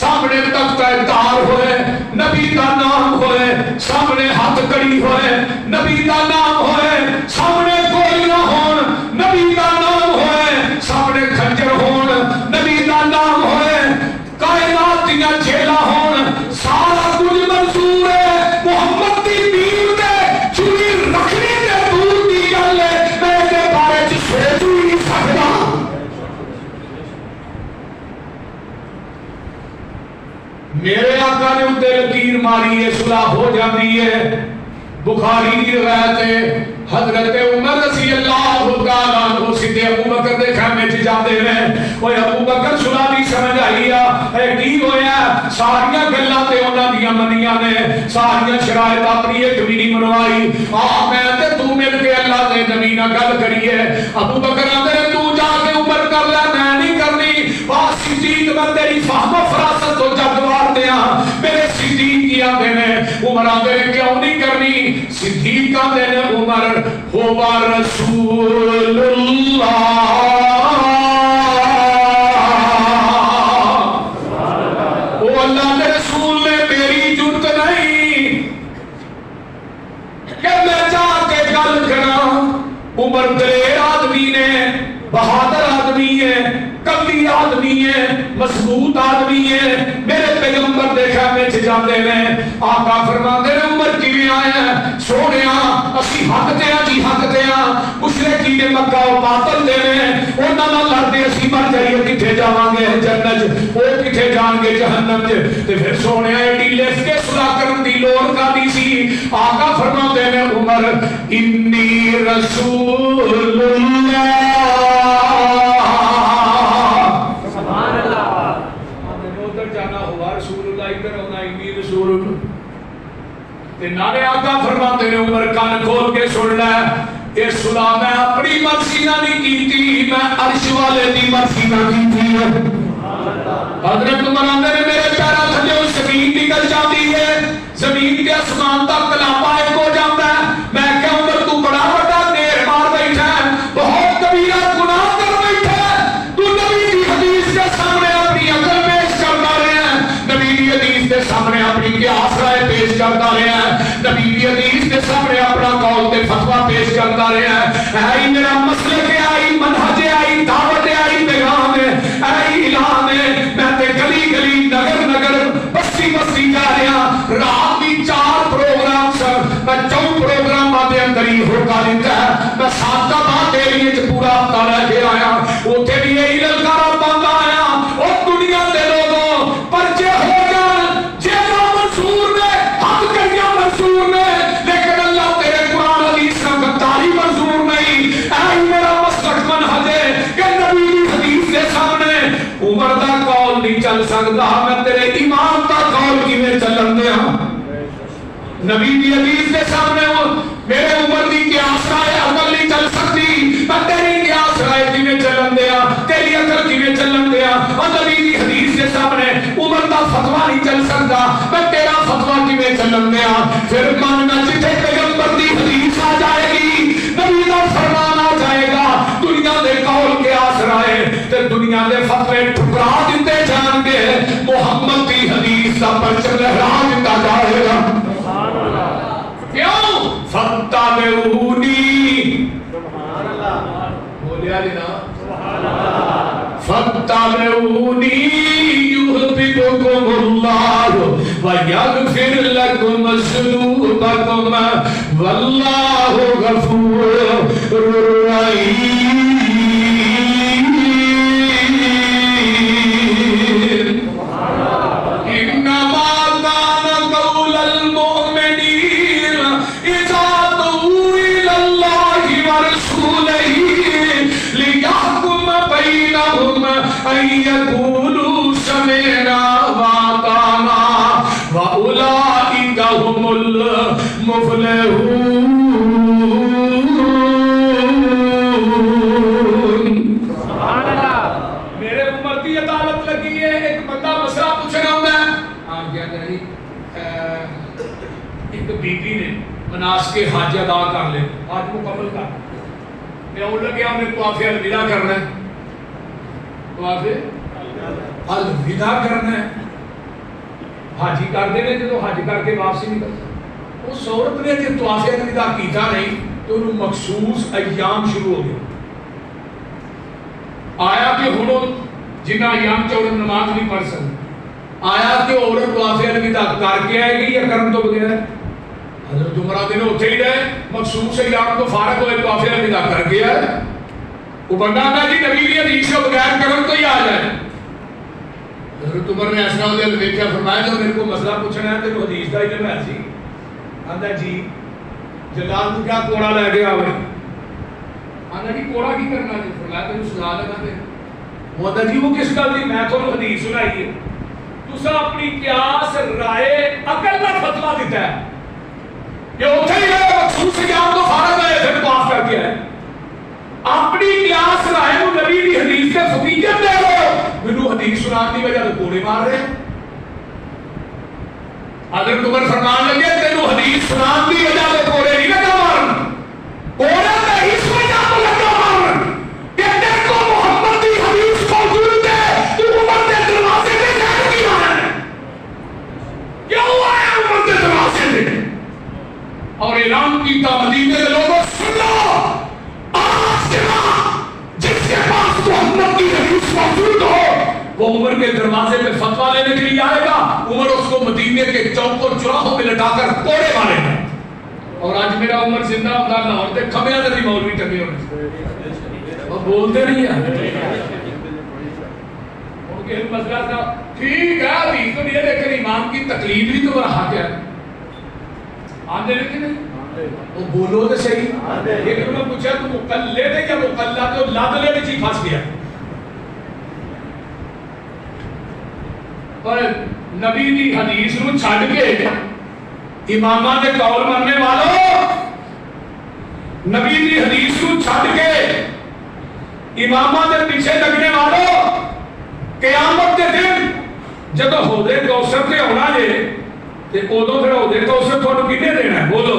سامنے تختہ تار ہوئے نبی دا نام ہوئے سامنے ہاتھ کڑی ہوئے نبی دا نام ہوئے سامنے گولیاں ہون نبی دا نام ہوئے سامنے کھنجر ہون نبی دا نام ہوئے کائنات دیاں جھیلا ہون سارا کچھ منظور ہے محمد دی دین دے چوری رکھنی دے دور دی گل ہے میں دے بارے چ سوچ ہی نہیں سکدا میرے آقا نے اندے لکیر ماری ہے صلح ہو جاتی ہے بخاری کی روایت ہے حضرت عمر رضی اللہ تعالیٰ عنہ سیدھے ابو بکر دے خیمے چ جاندے نے اوے ابو بکر صلح دی سمجھ آئی اے کی ہویا ساریاں گلاں تے انہاں دیاں منیاں نے ساریاں شرائط اپنی ایک بھی نہیں منوائی میں تے تو مل کے اللہ دے نبی نال گل کریے ابو بکر آندے تو جا کے عمر کر لے میں نہیں کرنی بس صدیق میں تیری فہم و فراست تو جگوار دیاں میرے صدیق کی آندے نے عمر آندے کیوں نہیں کرنی صدیق آندے نے عمر ہوا رسول اللہ او اللہ نے رسول نے میری جرت نہیں کہ میں جا کے گل کرا عمر دلیر آدمی نے بہادر آدمی ہے کبھی آدمی ہے مضبوط آدمی ہے میرے پیغمبر دیکھا میں جاندے نے آقا فرماندے نے عمر کیویں آیا سونیا اسی حق تے جی حق تے مشرکی نے مکہ و باطل دے نے انہاں نال لڑدے اسی مر جائیے کتے جاواں گے جنت او کتے جان گے جہنم تے پھر سونیا ایڈی لکھ کے صلح کرن دی لوڑ کادی سی آقا فرماندے نے عمر انی رسول اللہ نارے آقا فرماتے نے عمر کان کھول کے سن لے یہ صلح میں اپنی مرضی نہ نہیں کیتی میں عرش والے دی مرضی نہ کیتی حضرت عمر آندے نے میرے پیرا تھلے زمین نکل جاتی ہے زمین کے آسمان تک کلابا ایک ہو جاتا ہے میں کہ عمر تو بڑا بڑا دیر مار بیٹھا ہے بہت کبیرہ گناہ کر بیٹھا ہے تو نبی کی حدیث کے سامنے اپنی عقل پیش کرتا رہے ہیں نبی کی حدیث کے سامنے اپنی قیاس رائے پیش کرتا رہے ہیں نبی کی حدیث کے سامنے اپنا قول تے فتویٰ پیش کرتا رہے ہیں اے میرا مسلک آئی منہج آئی دعوت آئی پیغام ہے اے اعلان ہے میں تے گلی گلی نگر نگر بستی بستی جا رہا رات بھی 4 پروگرام سر میں 4 پروگرام دے اندر ہی ہوکا دیتا ہے میں 7 کا بعد ایریے چ پورا ہفتہ رہ کے آیا اوتھے بھی یہی للکارا بند آیا اور دنیا دے لوگوں پرچے ہو جان جیلا منصور نے حق کریاں منصور نے لیکن اللہ تیرے قرآن حدیث کا غداری منظور نہیں اے میرا مسلک منہج ہے کہ نبی کی حدیث کے سامنے عمر دا قول نہیں چل سکتا میں تیرے امام دا قول کیویں چلن دیا نبی کی حدیث کے سامنے میرے عمر دی قیاس رائے عقل نہیں چل سکتی میں تیری قیاس رائے کیویں چلن دیا تیری عقل کیویں چلن دیا اور نبی کی حدیث کے سامنے عمر دا فتویٰ نہیں چل سکتا میں تیرا فتویٰ کیویں چلن دیا پھر ماننا جتھے پیغمبر دی حدیث آ جائے گی نبی دا فرمان آ جائے گا دنیا دے قول قیاس رائے تے دنیا دے فتوے ٹھکرا دیتے جان گے محمد دی حدیث دا پرچم لہرا دیتا جائے گا کیوں فتابعونی بولیا جی نا فتابعونی یحببکم اللہ ویغفر لکم ذنوبکم واللہ غفور رحیم يقولوا سمعنا وأطعنا وأولئك هم المفلحون سبحان اللہ میرے عمر کی عدالت لگی ہے ایک بندہ مسئلہ پوچھنا ہوتا ہے ہاں کیا نہیں ایک بی بی نے مناس کے حاج ادا کر لے آج مکمل کر میں ان لگے ہم نے طواف الوداع کرنا ہے طواف الوداع کرنا ہے حاجی کرتے ہیں جب حج کر کے واپسی نکلتا اس عورت نے جب طواف الوداع کیتا نہیں تو انہوں مخصوص ایام شروع ہو گئے آیا کہ ہوں جنہ ایام چ عورت نماز نہیں پڑھ سکتی آیا کہ عورت طواف الوداع کر کے آئے گی یا کرن تو بغیر حضرت عمر دن اتنے ہی رہے مخصوص ایام تو فارغ ہوئے طواف الوداع کر کے آئے وہ بندہ آتا جی نبی کی حدیث سے بغیر کرن تو ہی آ جائے حضرت عمر نے ایسا دل دیکھا فرمایا جو میرے کو مسئلہ پوچھنا ہے تو حدیث کا علم ہے سی آندا جی جلال تو کیا کوڑا لے گیا ہوئے آندا جی کوڑا کی کرنا جی فرمایا تینوں سزا لگا دے وہ آندا جی وہ کس گل دی میں تھانوں حدیث سنائی ہے تساں اپنی قیاس رائے عقل کا فتویٰ دیتا ہے کہ اتنے ہی ہے مخصوص ایام تو فارغ ہے پھر طواف کر کے آئے اپنی قیاس رائے کو نبی کی حدیث کے فقیہت دے رہے ہو مینوں حدیث سنان دی وجہ تو کوڑے مار رہے حضرت عمر فرمان لگے تینوں حدیث سنان دی وجہ سے کوڑے نہیں لگا مارن کوڑا تو اس وجہ تو لگا مارن کہ تیرے کو محمد کی حدیث موجود ہے تو عمر کے دروازے پہ جان کی آنا ہے کیوں آیا عمر کے دروازے پہ اور اعلان کیتا مدینے کے لوگوں سن لو جس کے پاس محمد کی حدیث موجود ہو وہ عمر کے دروازے پہ فتویٰ لینے کے لیے آئے گا عمر اس کو مدینے کے چوک اور چوراہوں میں لٹا کر کوڑے مارے گا اور آج میرا عمر زندہ ہوتا لاہور تے کھمیاں دے مولوی ٹنگے ہونے اور بولتے نہیں ہیں ان کے مسئلہ تھا ٹھیک ہے حدیث تو یہ لیکن امام کی تقلید بھی تو رہا کیا ہے آندے لیکن نہیں وہ بولو تو صحیح لیکن انہوں نے پوچھا تو مقلد ہے یا مقلد تو لاد لے بھی چیز پھنس گیا اور نبی دی حدیث نو چھڈ کے اماماں دے قول مننے والوں نبی دی حدیث نو چھڈ کے اماماں دے پیچھے لگنے والوں قیامت کے دن جب عہدے کوثر تے ہونا جے تے اودوں پھر عہدے کوثر تھانوں کنے دینا ہے بولو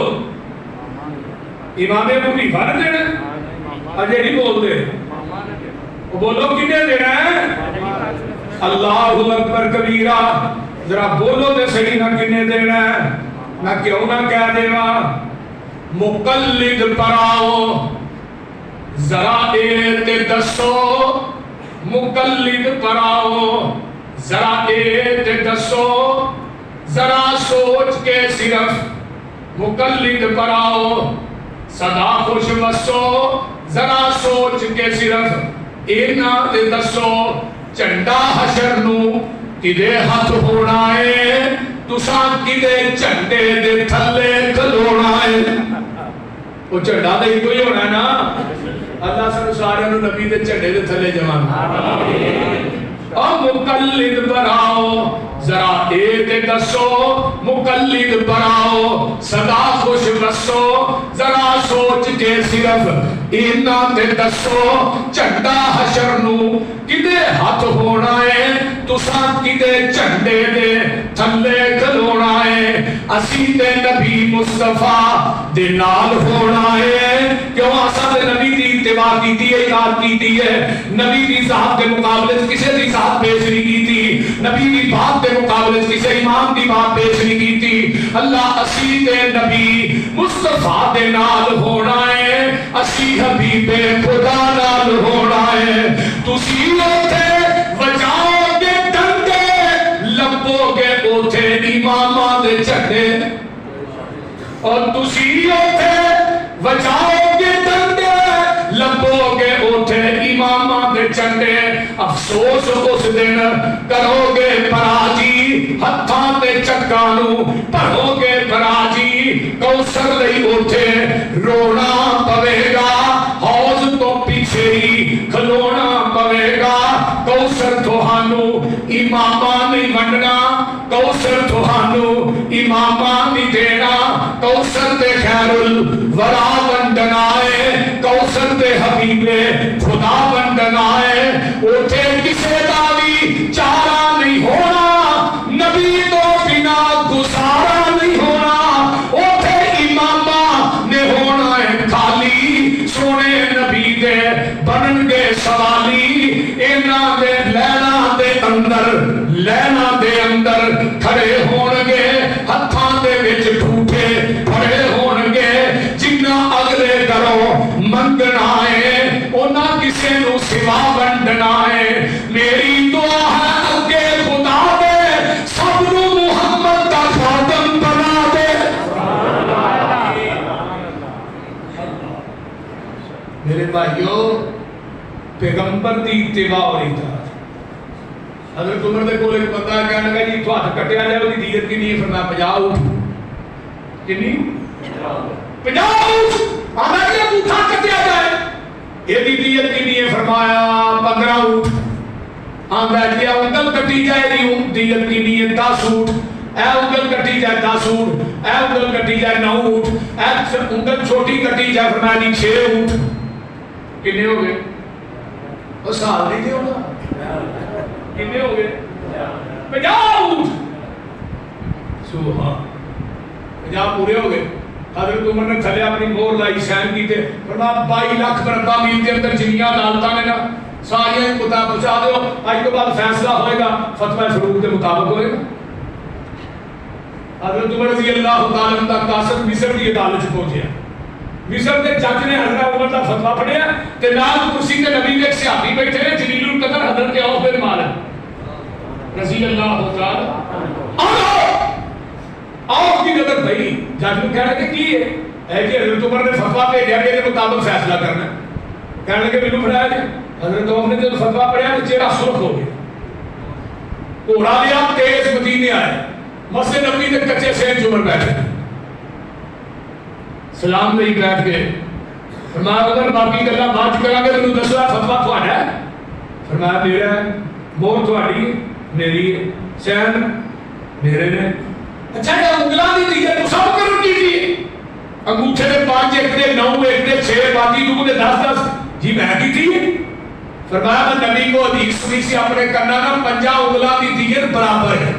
امام ابو حنیفہ نے دینا اجے نہیں بولتے وہ بولو کنے دینا ہے اللہ اکبر کبیرہ ذرا بولو تے صحیح نہ کنے دینا ہے نہ کیوں نہ کہہ دیوا مقلد پراؤ ذرا ایت دسو مقلد پراؤ ذرا ایت دسو ذرا سوچ کے صرف مقلد پراؤ صدا خوش بسو ذرا سوچ کے صرف اینا تے دسو چنڈا حشر نو کدے ہاتھ ہونا ہے تساں کدے چنڈے دے تھلے کھلونا ہے وہ چنڈا دے ہی کوئی ہونا ہے نا اللہ سن سارے نو نبی دے چنڈے دے تھلے جوان اور مقلد بناؤ ذرا ایت دسو مقلد بناؤ صدا خوش بسو ذرا سوچ کے صرف اینا تے دسو چنڈا حشر نو کدے ہاتھ ہونا ہے تساں کدے چنڈے دے تھلے کھلونا ہے اسی تے نبی مصطفیٰ دے نال ہونا ہے کیوں اساں تے نبی دی اتباع کیتی ہے اطاعت کیتی ہے نبی دی ذات کے مقابلے کسے دی ذات پیش نہیں کیتی نبی دی بات کے مقابلے کسے امام دی بات پیش نہیں کیتی اللہ اسی تے نبی مصطفیٰ دے نال ہونا ہے اسی حبیب خدا نال ہونا ہے تسی اوتھے وجاؤ گے ڈنڈے لبو گے اوتھے اماماں دے جھنڈے اور تسی اوتھے وجاؤ گے ڈنڈے لبو گے اوتھے اماماں دے جھنڈے افسوس اس دن کرو گے پراجی ہتھاں تے چکاں نو پڑھو گے پراجی کوثر لئی اوتھے رونا پوے گا حوض تو پیچھے ہی کھلونا پوے گا کوثر تھانو اماماں نہیں ونڈنا کوثر تھانو اماماں نہیں دینا کوثر تے خیر الورا ونڈنا ہے کوثر تے حبیب خدا ونڈنا ہے اوتھے کسے دا بھی چارہ نہیں ہونا نبی تو بنا گزارا نہیں ہونا اوتھے اماماں نے ہونا ہے خالی سونے نبی دے بنن گے سوالی اینا دے لینا دے اندر کھڑے ہو میرے بھائیو پیغمبر دی اتباع اور اطاعت. حضرت عمر دے کول ایک بندہ کہنے لگا جی تو ہاتھ کٹیا جائے وہ دیت کی نہیں. فرمایا 50 اونٹ. کتنی 50 اونٹ. آدھا کیا انگوٹھا کٹیا جائے یہ دیت کی نہیں. فرمایا 15 اونٹ. آدھا جی انگل کٹی جائے دیت کی نہیں 10 اونٹ. اے انگل کٹی جائے 10 اونٹ. اے انگل کٹی جائے 9 اونٹ. اے انگل چھوٹی کٹی جائے فرمایا جی 6 اونٹ. کتنے ہو گئے؟ وہ سال نہیں تھے ہوگا. کتنے ہو گئے؟ 50 اونٹ. سبحان 50 پورے ہو گئے. حضرت عمر نے تھلے اپنی مہر لائی سائن کی تے فرمایا 22 لاکھ مربع میل کے اندر جنیاں عدالتاں نے نا ساری کتاب پہنچا دو. آج کے بعد فیصلہ ہوئے گا فتوی فروغ کے مطابق ہوئے گا. حضرت عمر رضی اللہ تعالی عنہ کا قاصد مصر کی عدالت پہنچیا. مصر کے جج نے حضرت عمر کا فتویٰ پڑھیا تے نال کرسی تے نبی کے صحابی بیٹھے ہیں جلیل القدر حضرت عوف بن مالک رضی اللہ تعالی عوف کی نظر بھئی. جج نے کہنے کہ کی ہے کہ حضرت عمر نے فتویٰ بھیجا کہ اس مطابق فیصلہ کرنا ہے. کہنے لگے مینوں پڑھایا جائے. حضرت عوف نے جب فتویٰ پڑھا تو چہرہ سرخ ہو گیا. گھوڑا لیا تیز مدینے آئے. مسجد نبوی کے کچے سین عمر بیٹھے سلام نہیں بیٹھ گئے. فرمایا اگر باقی گلا بات کریں گے تو دسو فتویٰ تھوڑا ہے. فرمایا میرا ہے. مہر تھوڑی میری ہے. سین میرے نے. اچھا یہ انگلاں دی دیت تو سب کرن کی تھی. انگوٹھے دے 5 ایک دے 9 ایک دے 6 باقی دو دے 10 جی میں کی تھی. فرمایا میں نبی کو حدیث سنی سی اپنے کرنا نا 50 انگلاں دی دیت برابر ہے.